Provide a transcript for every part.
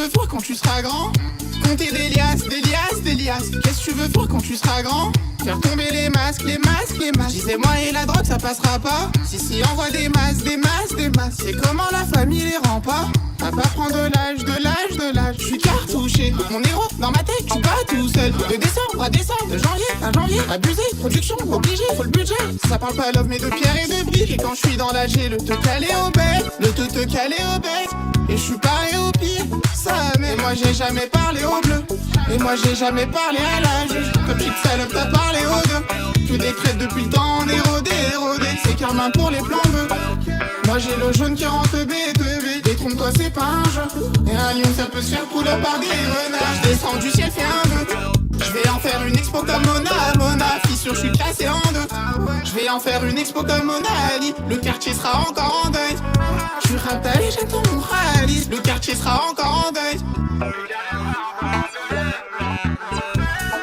veux faire quand tu seras grand? Compter des liasses, des liasses, des liasses. Qu'est-ce que tu veux faire quand tu seras grand? Faire tomber les masques, les masques, les masques. Disais-moi et la drogue ça passera pas. Si envoie des masques, des masques, des masques. C'est comment la famille les rend pas. Papa prend de l'âge, de l'âge, de l'âge. Je suis cartouché, mon héros, dans ma tête, tu pas tout seul. De décembre à décembre, de janvier à janvier. Abusé, production, obligé, faut le budget. Ça parle pas love mais de pierre et de briques. Et quand je suis dans la G, le te caler au bec, le te caler au bec. Et je suis pareil au pire, ça mais moi j'ai jamais parlé au bleu. Et moi j'ai jamais parlé à la juge. Comme petite salope t'as parlé aux deux. Que des crêtes depuis le temps on est rodé, rodé. C'est carmin pour les plans bleus. Moi j'ai le jaune qui rentre bête. Détrompe-toi c'est pas un jeu. Et un lion ça peut se faire couler par des renards. Je descends du ciel fais un vœu. Je vais en faire une expo comme Mona. Fissure je suis classé en deux. Je vais en faire une expo comme Mona Ali. Le quartier sera encore en deuil. Je suis rapta et j'attends mon rallye. Le quartier sera encore en deuil.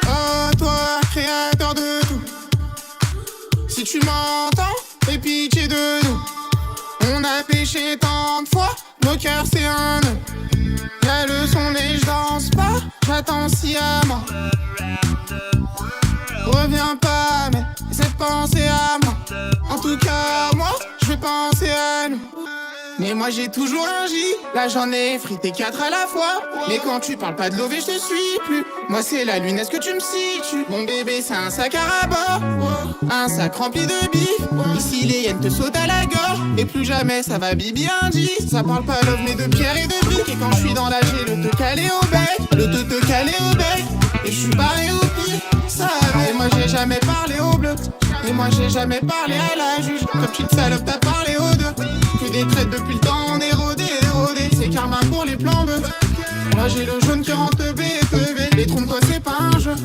Oh toi, créateur de tout. Si tu m'entends, fais pitié de nous. On a péché tant de fois, nos cœurs c'est un nœud. Y'a le son mais je danse pas, j'attends sciemment. Reviens pas mais essaie de penser à moi. En tout cas moi, je vais penser à nous. Mais moi j'ai toujours un J, là j'en ai frité 4 à la fois. Mais quand tu parles pas de l'OV je te suis plus. Moi c'est la lune, est-ce que tu me situes? Mon bébé c'est un sac à rabat, un sac rempli de bif. Ici les hyènes te sautent à la gorge. Et plus jamais ça va bibi lundi. Ça parle pas love mais de pierre et de briques. Et quand je suis dans la G, le te caler au bec, le te caler au bec. Et je suis pareil au pire, ça et moi j'ai jamais parlé au bleu. Et moi j'ai jamais parlé à la juge. Comme petite salope t'as parlé aux deux. Que des traites depuis le temps on est rodé, rodé. C'est karma pour les plans bleus. Moi j'ai le jaune qui rentre bête. Détrompe-toi c'est pas un jeu.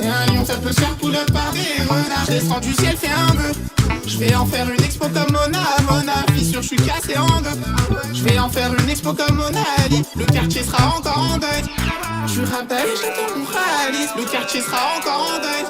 Et un lion ça peut se faire pull up par des renards. Je descends du ciel fais un vœu. Je vais en faire une expo comme Mona. Fissure je suis cassé en deux. Je vais en faire une expo comme Mona Ali. Le quartier sera encore en deuil. Je suis rapta et j'attends mon rallye. Le quartier sera encore en deuil.